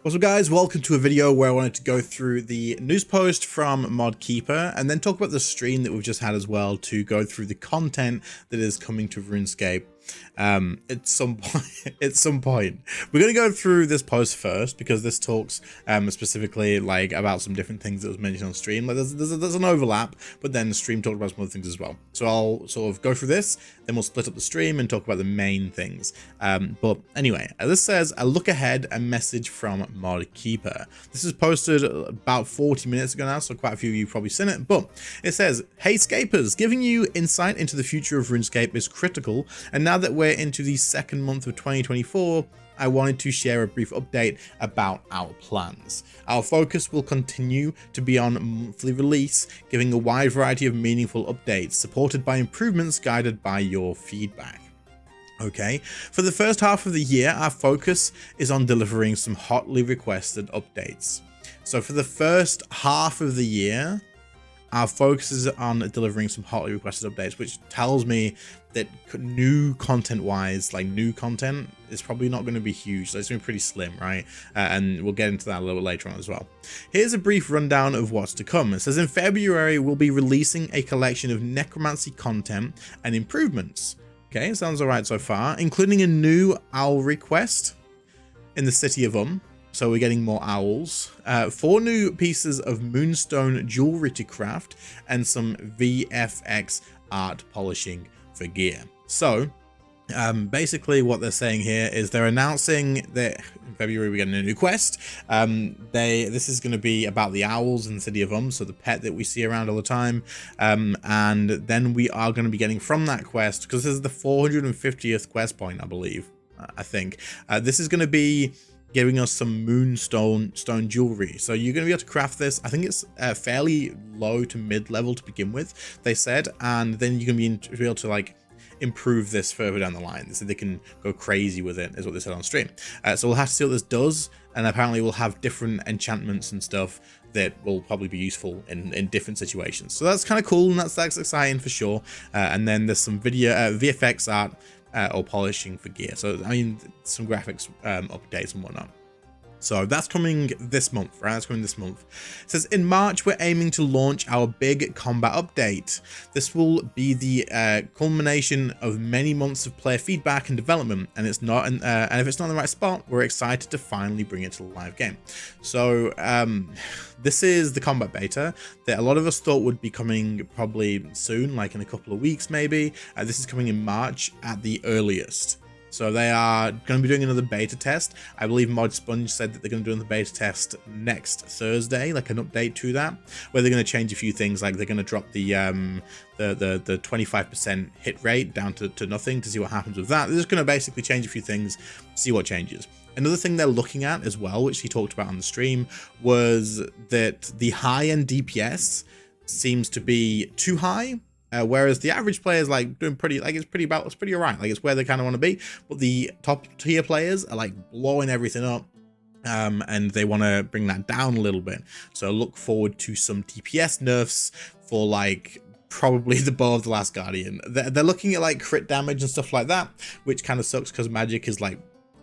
What's up guys, welcome to a video where I wanted to go through the news post from ModKeeper and then talk about the stream that we've just had as well to go through the content that is coming to RuneScape at some point. We're going to go through this post first because this talks specifically like about some different things that was mentioned on stream. Like there's an overlap, but then the stream talked about some other things as well. So I'll sort of go through this, then we'll split up the stream and talk about the main things. But anyway, this says a look ahead, a message from ModKeeper. This is posted about 40 minutes ago now, so quite a few of you probably seen it, but it says, "Hey Scapers, giving you insight into the future of RuneScape is critical, and now that we're into the second month of 2024, I wanted to share a brief update about our plans. Our focus will continue to be on monthly release, giving a wide variety of meaningful updates, supported by improvements guided by your feedback." Okay, for the first half of the year, our focus is on delivering some hotly requested updates. So for the first half of the year, our focus is on delivering some hotly requested updates, which tells me that new content wise, like new content is probably not going to be huge. So it's going to be pretty slim, right? And we'll get into that a little bit later on as well. Here's a brief rundown of what's to come. It says in February, we'll be releasing a collection of necromancy content and improvements. Okay, sounds all right so far, including a new owl request in the city of so we're getting more owls, 4 new pieces of moonstone jewelry to craft, and some VFX art polishing for gear. So basically what they're saying here is they're announcing that in February we're getting a new quest. This is going to be about the owls in the city of so the pet that we see around all the time, and then we are going to be getting from that quest, because this is the 450th quest point, I believe. I think this is going to be giving us some moonstone jewelry. So you're going to be able to craft this. I think it's fairly low to mid level to begin with, they said, and then you're going to be able to like improve this further down the line, so they can go crazy with it, is what they said on stream. So we'll have to see what this does, and apparently we'll have different enchantments and stuff that will probably be useful in different situations. So that's kind of cool, and that's exciting for sure. And then there's some video VFX art or polishing for gear. So I mean, some graphics updates and whatnot. So that's coming this month, right? That's coming this month. It says in March, we're aiming to launch our big combat update. This will be the culmination of many months of player feedback and development, and it's not, and if it's not in the right spot, we're excited to finally bring it to the live game. So this is the combat beta that a lot of us thought would be coming probably soon, like in a couple of weeks maybe. This is coming in March at the earliest. So they are going to be doing another beta test. I believe ModSponge said that they're going to do another beta test next Thursday, like an update to that, where they're going to change a few things, like they're going to drop the 25% hit rate down to nothing to see what happens with that. They're just going to basically change a few things, see what changes. Another thing they're looking at as well, which he talked about on the stream, was that the high-end DPS seems to be too high. Whereas the average player is like doing pretty, like it's pretty alright, like it's where they kind of want to be, but the top tier players are like blowing everything up, and they want to bring that down a little bit. So look forward to some DPS nerfs for like probably the Bow of the Last Guardian. They're looking at like crit damage and stuff like that, which kind of sucks because magic is like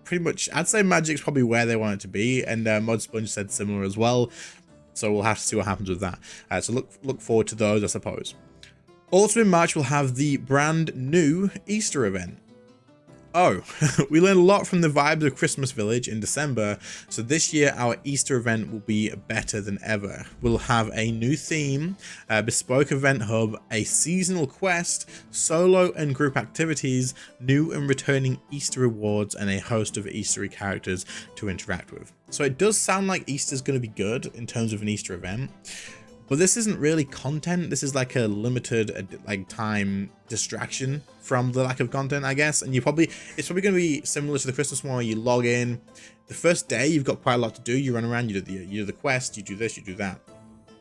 pretty much, I'd say magic's probably where they want it to be, and ModSponge said similar as well. So we'll have to see what happens with that. So look forward to those, I suppose. Also in March, we'll have the brand new Easter event. Oh, we learned a lot from the vibes of Christmas Village in December, so this year our Easter event will be better than ever. We'll have a new theme, a bespoke event hub, a seasonal quest, solo and group activities, new and returning Easter rewards, and a host of Eastery characters to interact with. So it does sound like Easter's going to be good in terms of an Easter event. But this isn't really content. This is like a limited like time distraction from the lack of content, I guess. And it's probably going to be similar to the Christmas one, where you log in. The first day, you've got quite a lot to do. You run around, you do the quest, you do this, you do that.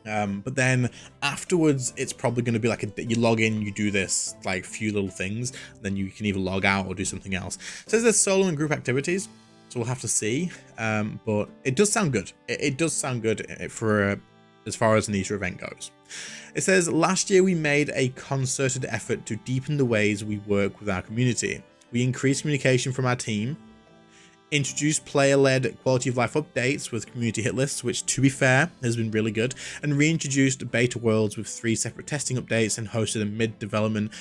But then afterwards, it's probably going to be like you log in, you do this like few little things, then you can either log out or do something else. It says there's solo and group activities, so we'll have to see. But it does sound good. It does sound good for as far as an Easter event goes. It says, last year we made a concerted effort to deepen the ways we work with our community. We increased communication from our team introduced player-led quality of life updates with community hit lists, which to be fair has been really good, and reintroduced beta worlds with 3 separate testing updates and hosted a mid-development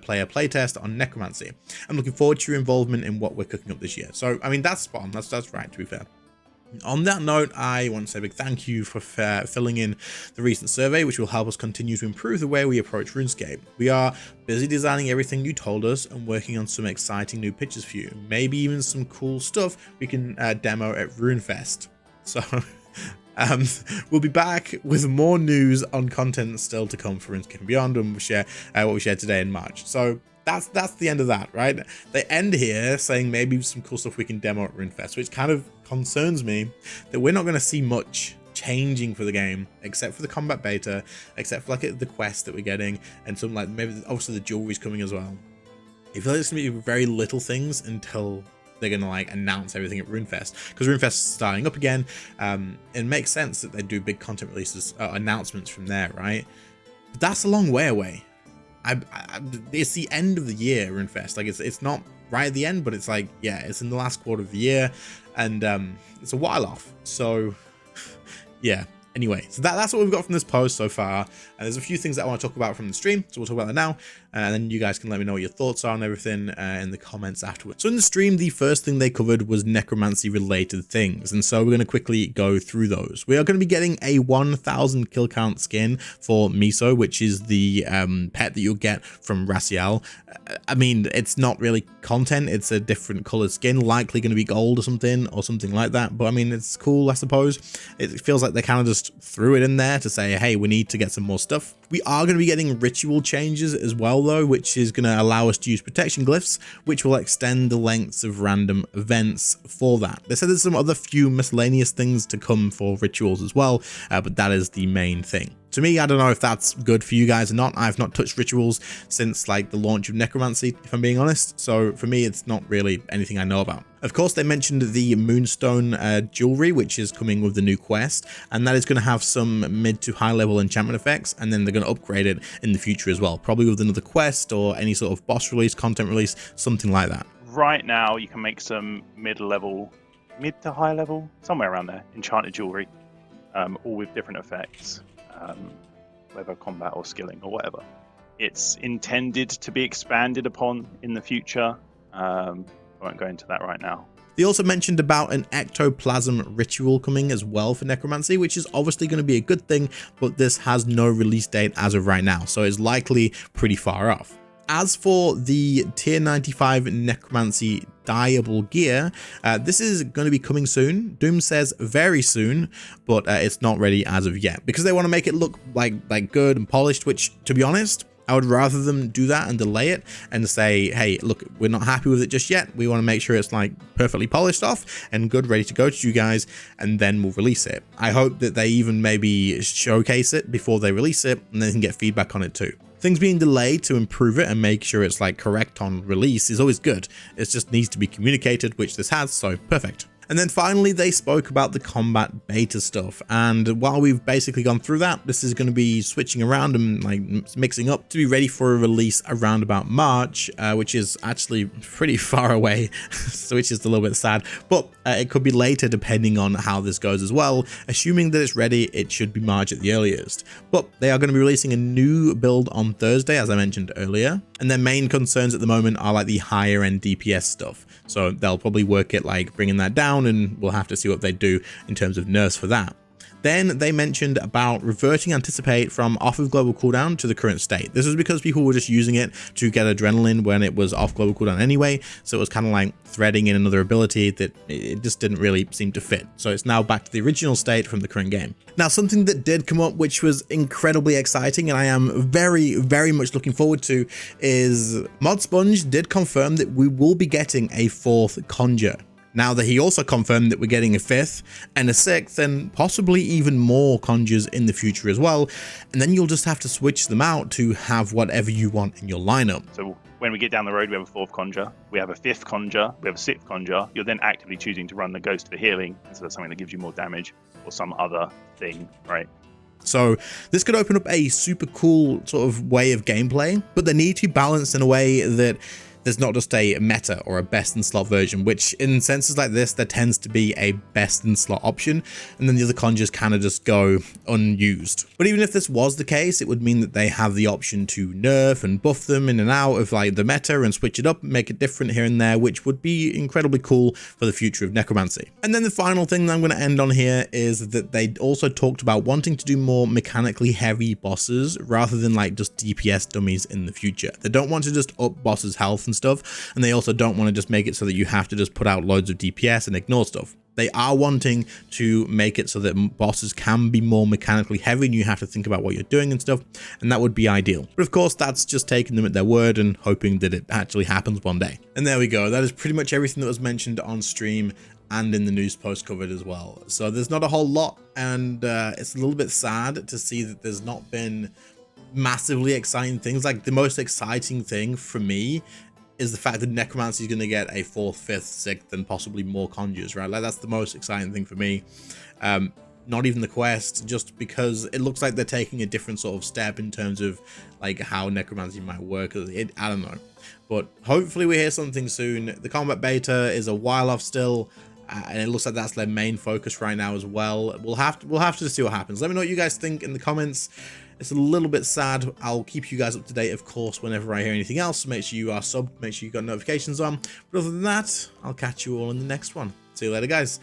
player playtest on necromancy. I'm looking forward to your involvement in what we're cooking up this year. So I mean, that's spot on. That's right, to be fair. On that note, I want to say a big thank you for filling in the recent survey, which will help us continue to improve the way we approach RuneScape. We are busy designing everything you told us and working on some exciting new pitches for you, maybe even some cool stuff we can demo at RuneFest. So we'll be back with more news on content still to come for RuneScape and beyond, and we'll share what we shared today in March. So that's the end of that, right? They end here saying maybe some cool stuff we can demo at RuneFest, which kind of concerns me that we're not going to see much changing for the game, except for the combat beta, except for like the quest that we're getting, and some like maybe obviously the jewelry's coming as well. I feel like it's going to be very little things until they're going to like announce everything at RuneFest, because RuneFest is starting up again. It makes sense that they do big content releases, announcements from there, right? But that's a long way away. It's the end of the year, RuneFest. Like it's not right at the end, but it's like, yeah, it's in the last quarter of the year, and it's a while off. So yeah. Anyway, so that's what we've got from this post so far. And there's a few things that I want to talk about from the stream, so we'll talk about that now. And then you guys can let me know what your thoughts are on everything in the comments afterwards. So in the stream, the first thing they covered was necromancy related things. And so we're going to quickly go through those. We are going to be getting a 1000 kill count skin for Miso, which is the pet that you'll get from Raciel. I mean, it's not really content. It's a different colored skin, likely going to be gold or something like that. But I mean, it's cool, I suppose. It feels like they kind of just threw it in there to say, hey, we need to get some more stuff. We are going to be getting ritual changes as well, though, which is going to allow us to use protection glyphs, which will extend the lengths of random events for that. They said there's some other few miscellaneous things to come for rituals as well, but that is the main thing. To me, I don't know if that's good for you guys or not. I've not touched rituals since like the launch of necromancy, if I'm being honest. So for me, it's not really anything I know about. Of course, they mentioned the moonstone jewelry, which is coming with the new quest, and that is going to have some mid to high level enchantment effects, and then they're going to upgrade it in the future as well, probably with another quest or any sort of boss release, content release, something like that. Right now, you can make some mid to high level, somewhere around there, enchanted jewelry, all with different effects. Whether combat or skilling or whatever. It's intended to be expanded upon in the future. I won't go into that right now. They also mentioned about an ectoplasm ritual coming as well for necromancy, which is obviously going to be a good thing, but this has no release date as of right now, so it's likely pretty far off. As for the tier 95 necromancy dyeable gear, this is going to be coming soon. Doom says very soon, but it's not ready as of yet because they want to make it look like good and polished, which to be honest, I would rather them do that and delay it and say, hey, look, we're not happy with it just yet. We want to make sure it's like perfectly polished off and good, ready to go to you guys, and then we'll release it. I hope that they even maybe showcase it before they release it and they can get feedback on it too. Things being delayed to improve it and make sure it's like correct on release is always good. It just needs to be communicated, which this has, so perfect. And then finally, they spoke about the combat beta stuff. And while we've basically gone through that, this is going to be switching around and like mixing up to be ready for a release around about March, which is actually pretty far away, so which is a little bit sad. But it could be later depending on how this goes as well. Assuming that it's ready, it should be March at the earliest. But they are going to be releasing a new build on Thursday, as I mentioned earlier. And their main concerns at the moment are like the higher end DPS stuff. So they'll probably work at like bringing that down, and we'll have to see what they do in terms of nerfs for that. Then they mentioned about reverting Anticipate from off of global cooldown to the current state. This was because people were just using it to get adrenaline when it was off global cooldown anyway. So it was kind of like threading in another ability that it just didn't really seem to fit. So it's now back to the original state from the current game. Now, something that did come up, which was incredibly exciting and I am very, very much looking forward to, is Mod Sponge did confirm that we will be getting a 4th Conjure. Now that he also confirmed that we're getting a 5th and a 6th and possibly even more conjures in the future as well. And then you'll just have to switch them out to have whatever you want in your lineup. So when we get down the road, we have a 4th conjure, we have a 5th conjure, we have a 6th conjure. You're then actively choosing to run the ghost for healing instead of something that gives you more damage or some other thing, right? So this could open up a super cool sort of way of gameplay, but they need to be balanced in a way that there's not just a meta or a best in slot version, which in senses like this, there tends to be a best in slot option, and then the other conjures kind of just go unused. But even if this was the case, it would mean that they have the option to nerf and buff them in and out of like the meta and switch it up, make it different here and there, which would be incredibly cool for the future of necromancy. And then the final thing that I'm going to end on here is that they also talked about wanting to do more mechanically heavy bosses rather than like just DPS dummies in the future. They don't want to just up bosses' health and stuff, and they also don't want to just make it so that you have to just put out loads of DPS and ignore stuff. They are wanting to make it so that bosses can be more mechanically heavy and you have to think about what you're doing and stuff, and that would be ideal. But of course, that's just taking them at their word and hoping that it actually happens one day. And there we go. That is pretty much everything that was mentioned on stream and in the news post covered as well. So there's not a whole lot, and it's a little bit sad to see that there's not been massively exciting things. Like the most exciting thing for me is the fact that necromancy is going to get a 4th, 5th, 6th, and possibly more conjures, right? Like that's the most exciting thing for me. Not even the quest, just because it looks like they're taking a different sort of step in terms of like how necromancy might work. I don't know, but hopefully we hear something soon. The combat beta is a while off still, and it looks like that's their main focus right now as well. We'll have to see what happens. Let me know what you guys think in the comments. It's a little bit sad. I'll keep you guys up to date, of course, whenever I hear anything else. Make sure you are subbed, make sure you got notifications on. But other than that, I'll catch you all in the next one. See you later, guys.